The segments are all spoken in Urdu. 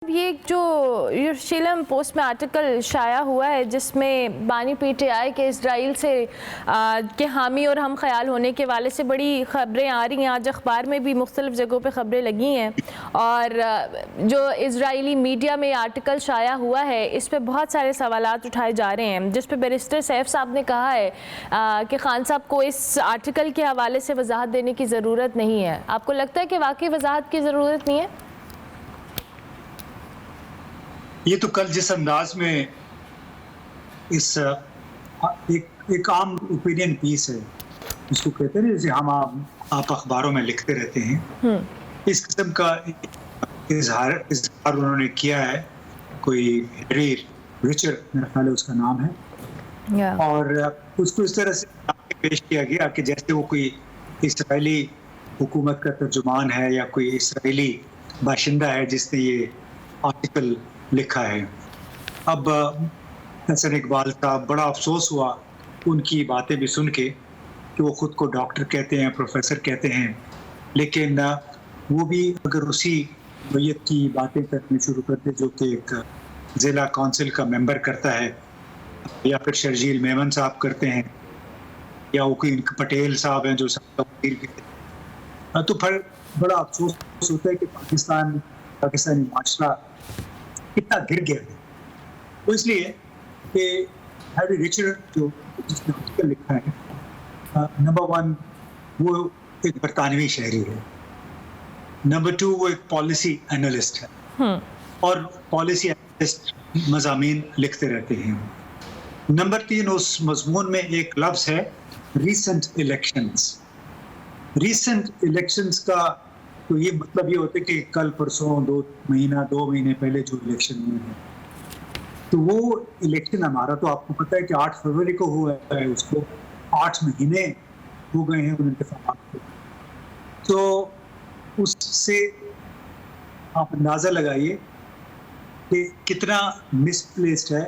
یہ ایک جو یروشلم پوسٹ میں آرٹیکل شائع ہوا ہے جس میں بانی پی ٹی آئی کے اسرائیل سے کے حامی اور ہم خیال ہونے کے والے سے بڑی خبریں آ رہی ہیں، آج اخبار میں بھی مختلف جگہوں پہ خبریں لگی ہیں، اور جو اسرائیلی میڈیا میں آرٹیکل شائع ہوا ہے اس پہ بہت سارے سوالات اٹھائے جا رہے ہیں، جس پہ بیرسٹر سیف صاحب نے کہا ہے کہ خان صاحب کو اس آرٹیکل کے حوالے سے وضاحت دینے کی ضرورت نہیں ہے۔ آپ کو لگتا ہے کہ واقعی وضاحت کی ضرورت نہیں ہے؟ یہ تو کل جس انداز میں اس ایک عام اوپینین پیس ہے، اس کو کہتے ہیں جیسے ہم آپ اخباروں میں لکھتے رہتے ہیں، اس قسم کا اظہار انہوں نے کیا ہے۔ کوئی ہیری رچرڈ میرا خیال ہے اس کا نام ہے، اور اس کو اس طرح سے پیش کیا گیا کہ جیسے وہ کوئی اسرائیلی حکومت کا ترجمان ہے یا کوئی اسرائیلی باشندہ ہے جس نے یہ آرٹیکل لکھا ہے۔ اب حسن اقبال صاحب بڑا افسوس ہوا ان کی باتیں بھی سن کے کہ وہ خود کو ڈاکٹر کہتے ہیں، پروفیسر کہتے ہیں، لیکن وہ بھی اگر اسی نوعیت کی باتیں کرنے شروع کرتے جو کہ ایک ضلع کونسل کا ممبر کرتا ہے، یا پھر شرجیل میمن صاحب کرتے ہیں، یا وہ کوئی پٹیل صاحب ہیں جو وزیر بھی تھے، تو پھر بڑا افسوس ہوتا ہے کہ پاکستانی معاشرہ کتنا گر گیا ہے۔ وہ اس لیے کہ ہیری رچرڈ جو جس نے آرٹیکل لکھا ہے، نمبر 1 وہ ایک برطانوی شہری ہے، نمبر 2 وہ ایک پالیسی اینالسٹ ہے، اور پالیسی اینالسٹ مضامین لکھتے رہتے ہیں۔ نمبر 3 اس مضمون میں ایک لفظ ہے ریسنٹ الیکشنز۔ ریسنٹ الیکشنز کا تو یہ مطلب یہ ہوتا ہے کہ کل پرسوں 2 مہینے پہلے جو الیکشن ہوئے ہیں، تو وہ الیکشن ہمارا تو آپ کو پتہ ہے کہ 8 فروری کو ہوا ہے، اس کو 8 مہینے ہو گئے ہیں ان انتخابات کو، تو اس سے آپ اندازہ لگائیے کہ کتنا مس پلیسڈ ہے۔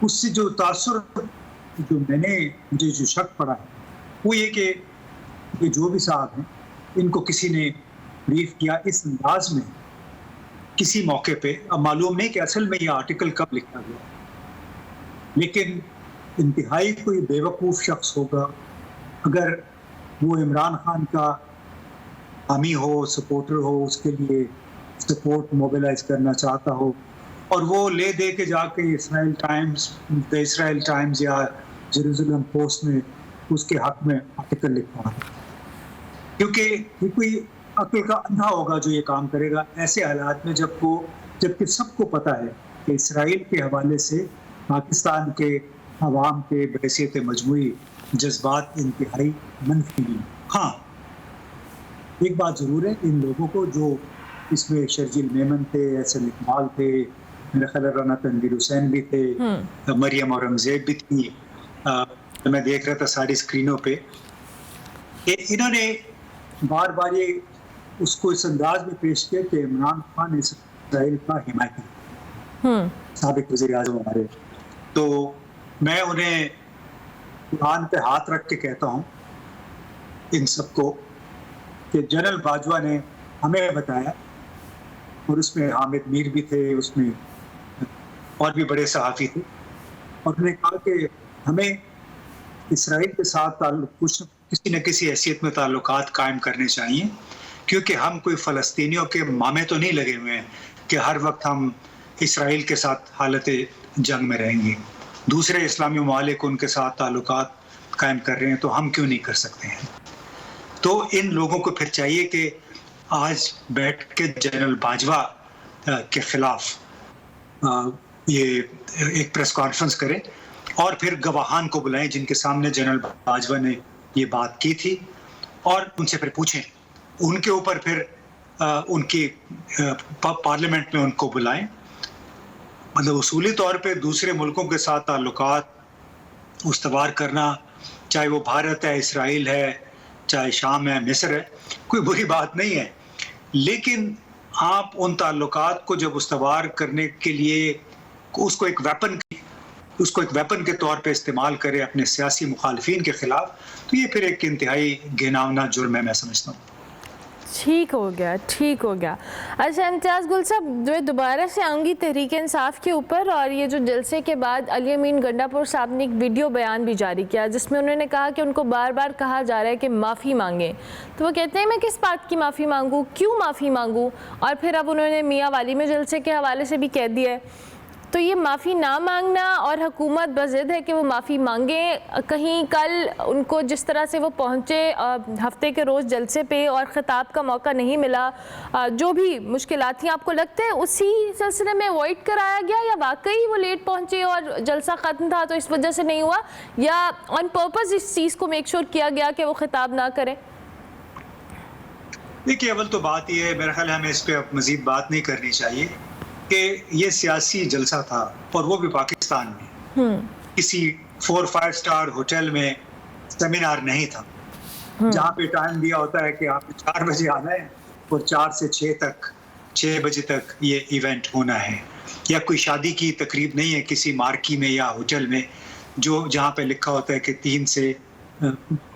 اس سے جو تاثر جو مجھے جو شک پڑا ہے وہ یہ کہ یہ جو بھی صاحب ہیں ان کو کسی نے بریف کیا اس انداز میں کسی موقع پہ، اب معلوم نہیں کہ اصل میں یہ آرٹیکل کب لکھا گیا، لیکن انتہائی کوئی بیوقوف شخص ہوگا اگر وہ عمران خان کا حامی ہو، سپورٹر ہو، اس کے لیے سپورٹ موبیلائز کرنا چاہتا ہو، اور وہ لے دے کے جا کے اسرائیل ٹائمز یا جیروزلم پوسٹ میں اس کے حق میں آرٹیکل لکھا ہے، کیونکہ یہ کوئی عقل کا اندھا ہوگا جو یہ کام کرے گا ایسے حالات میں جبکہ سب کو پتہ ہے کہ اسرائیل کے حوالے سے پاکستان کے عوام کے بحیثیت مجموعی جذبات انتہائی منفی ہیں۔ ہاں ایک بات ضرور ہے، ان لوگوں کو جو اس میں شرجیل میمن تھے، حسن اقبال تھے، میرا خیال رانا تنویر حسین بھی تھے، مریم اورنگزیب بھی تھی، میں دیکھ رہا تھا ساری اسکرینوں پہ کہ انہوں نے بار بار یہ اس کو اس انداز میں پیش کیا کہ عمران خان اسرائیل کا حمایتی، سابق وزیر اعظم ہمارے، تو میں انہیں قرآن پہ ہاتھ رکھ کے کہتا ہوں ان سب کو کہ جنرل باجوہ نے ہمیں بتایا، اور اس میں حامد میر بھی تھے، اس میں اور بھی بڑے صحافی تھے، اور انہوں نے کہا کہ ہمیں اسرائیل کے ساتھ کسی نہ کسی حیثیت میں تعلقات قائم کرنے چاہیے، کیونکہ ہم کوئی فلسطینیوں کے مامے تو نہیں لگے ہوئے ہیں کہ ہر وقت ہم اسرائیل کے ساتھ حالت جنگ میں رہیں گے، دوسرے اسلامی ممالک ان کے ساتھ تعلقات قائم کر رہے ہیں تو ہم کیوں نہیں کر سکتے ہیں۔ تو ان لوگوں کو پھر چاہیے کہ آج بیٹھ کے جنرل باجوہ کے خلاف یہ ایک پریس کانفرنس کریں، اور پھر گواہان کو بلائیں جن کے سامنے جنرل باجوہ نے یہ بات کی تھی، اور ان سے پھر پوچھیں، ان کے اوپر پھر ان کی پارلیمنٹ میں ان کو بلائیں۔ مطلب اصولی طور پہ دوسرے ملکوں کے ساتھ تعلقات استوار کرنا، چاہے وہ بھارت ہے، اسرائیل ہے، چاہے شام ہے، مصر ہے، کوئی بری بات نہیں ہے، لیکن آپ ان تعلقات کو جب استوار کرنے کے لیے اس کو ایک ویپن کے طور پہ استعمال کرے اپنے سیاسی مخالفین کے خلاف، تو یہ پھر ایک انتہائی گھناؤنا جرم ہے، میں سمجھتا ہوں۔ ٹھیک ہو گیا، ٹھیک ہو گیا. اچھا امتیاز گل صاحب، جو دوبارہ سے آؤں گی تحریک انصاف کے اوپر، اور یہ جو جلسے کے بعد علی امین گنڈا پور صاحب نے ایک ویڈیو بیان بھی جاری کیا جس میں انہوں نے کہا کہ ان کو بار بار کہا جا رہا ہے کہ معافی مانگیں، تو وہ کہتے ہیں میں کس بات کی معافی مانگوں، کیوں معافی مانگوں، اور پھر اب انہوں نے میاں والی میں جلسے کے حوالے سے بھی کہہ دیا ہے. تو یہ معافی نہ مانگنا اور حکومت بضد ہے کہ وہ معافی مانگیں، کہیں کل ان کو جس طرح سے وہ پہنچے ہفتے کے روز جلسے پہ اور خطاب کا موقع نہیں ملا، جو بھی مشکلات تھیں، آپ کو لگتا ہے اسی سلسلے میں اوائڈ کرایا گیا، یا واقعی وہ لیٹ پہنچے اور جلسہ ختم تھا تو اس وجہ سے نہیں ہوا، یا آن پرپز اس چیز کو میک شور کیا گیا کہ وہ خطاب نہ کریں؟ دیکھیے، اول تو بات یہ ہے، میرا خیال ہے ہمیں اس پہ اب مزید بات نہیں کرنی چاہیے کہ یہ سیاسی جلسہ تھا، اور وہ بھی پاکستان میں، کسی 4-5 اسٹار ہوٹل میں سیمینار نہیں تھا جہاں پہ ٹائم دیا ہوتا ہے کہ آپ 4 بجے آنا ہے اور 4 سے 6 بجے تک یہ ایونٹ ہونا ہے، یا کوئی شادی کی تقریب نہیں ہے کسی مارکی میں یا ہوٹل میں جہاں پہ لکھا ہوتا ہے کہ 3 سے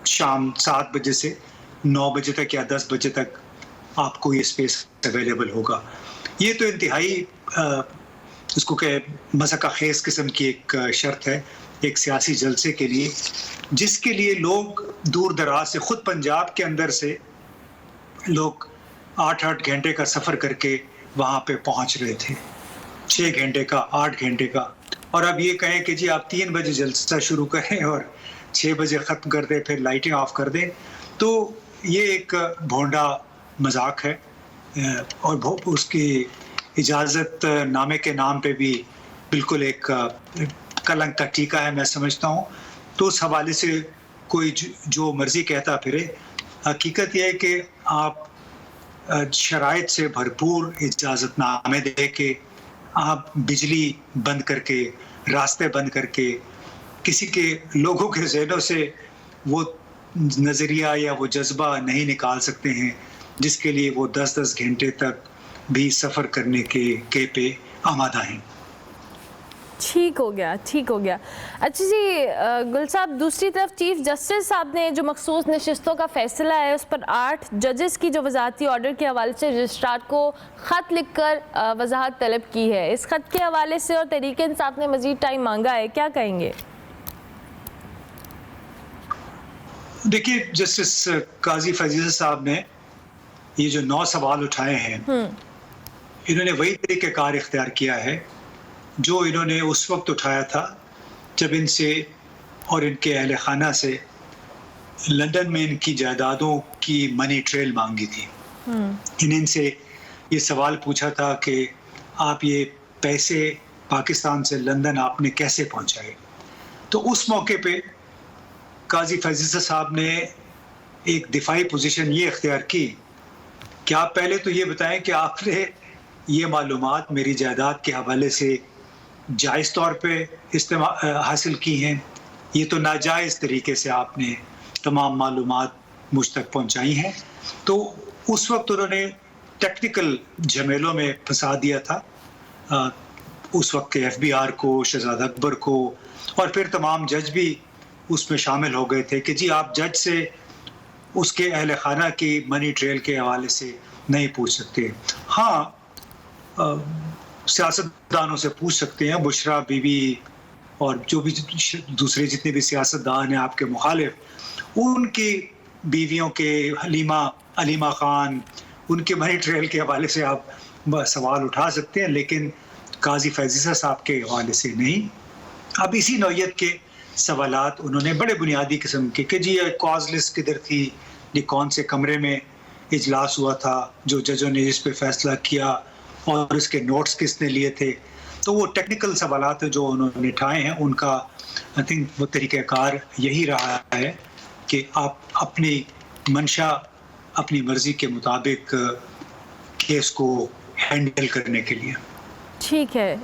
شام 7 بجے سے 9 بجے تک یا 10 بجے تک آپ کو یہ اسپیس اویلیبل ہوگا. یہ تو انتہائی اس کو کہ مذاق خیز قسم کی ایک شرط ہے ایک سیاسی جلسے کے لیے، جس کے لیے لوگ دور دراز سے، خود پنجاب کے اندر سے لوگ 8 گھنٹے کا سفر کر کے وہاں پہ پہنچ رہے تھے، 6 گھنٹے کا، 8 گھنٹے کا، اور اب یہ کہیں کہ جی آپ 3 بجے جلسہ شروع کریں اور 6 بجے ختم کر دیں، پھر لائٹیں آف کر دیں، تو یہ ایک بھونڈا مذاق ہے، اور اس کی اجازت نامے کے نام پہ بھی بالکل ایک کلنک کا ٹیکا ہے، میں سمجھتا ہوں. تو اس حوالے سے کوئی جو مرضی کہتا پھرے، حقیقت یہ ہے کہ آپ شرائط سے بھرپور اجازت نامے دے کے، آپ بجلی بند کر کے، راستے بند کر کے، کسی کے لوگوں کے ذہنوں سے وہ نظریہ یا وہ جذبہ نہیں نکال سکتے ہیں جس کے لیے وہ 10 گھنٹے تک بھی سفر کرنے کے پہ آمادہ ہیں. ٹھیک ہو گیا، ٹھیک ہو گیا. اچھا جی گل صاحب، دوسری طرف چیف جسٹس صاحب نے جو مخصوص نشستوں کا فیصلہ ہے اس پر 8 ججز کی جو وزارتی آرڈر کے حوالے سے رجسٹرار کو خط لکھ کر وضاحت طلب کی ہے، اس خط کے حوالے سے اور تحریک انصاف نے مزید ٹائم مانگا ہے، کیا کہیں گے؟ دیکھیے، جسٹس قاضی فیض صاحب نے یہ جو 9 سوال اٹھائے ہیں، انہوں نے وہی طریقہ کار اختیار کیا ہے جو انہوں نے اس وقت اٹھایا تھا جب ان سے اور ان کے اہل خانہ سے لندن میں ان کی جائیدادوں کی منی ٹریل مانگی تھی. ان سے یہ سوال پوچھا تھا کہ آپ یہ پیسے پاکستان سے لندن آپ نے کیسے پہنچائے. تو اس موقع پہ قاضی فیض صاحب نے ایک دفاعی پوزیشن یہ اختیار کی کہ آپ پہلے تو یہ بتائیں کہ آپ نے یہ معلومات میری جائیداد کے حوالے سے جائز طور پہ حاصل کی ہیں، یہ تو ناجائز طریقے سے آپ نے تمام معلومات مجھ تک پہنچائی ہیں. تو اس وقت انہوں نے ٹیکنیکل جھمیلوں میں پھنسا دیا تھا اس وقت کے FBR کو، شہزادہ اکبر کو، اور پھر تمام جج بھی اس میں شامل ہو گئے تھے کہ جی آپ جج سے اس کے اہل خانہ کی منی ٹریل کے حوالے سے نہیں پوچھ سکتے. ہاں، سیاستدانوں سے پوچھ سکتے ہیں، بشرا بی بی اور جو بھی دوسرے جتنے بھی سیاستدان ہیں آپ کے مخالف، ان کی بیویوں کے، حلیمہ خان، ان کے منی ٹریل کے حوالے سے آپ سوال اٹھا سکتے ہیں، لیکن قاضی فیض صاحب کے حوالے سے نہیں. اب اسی نوعیت کے سوالات انہوں نے بڑے بنیادی قسم کے کہ جی یہ کاز لسٹ کدھر تھی، یہ کون سے کمرے میں اجلاس ہوا تھا جو ججوں نے اس پہ فیصلہ کیا، اور اس کے نوٹس کس نے لیے تھے. تو وہ ٹیکنیکل سوالات جو انہوں نے اٹھائے ہیں، ان کا آئی تھنک وہ طریقہ کار یہی رہا ہے کہ آپ اپنی منشا، اپنی مرضی کے مطابق کیس کو ہینڈل کرنے کے لیے. ٹھیک ہے،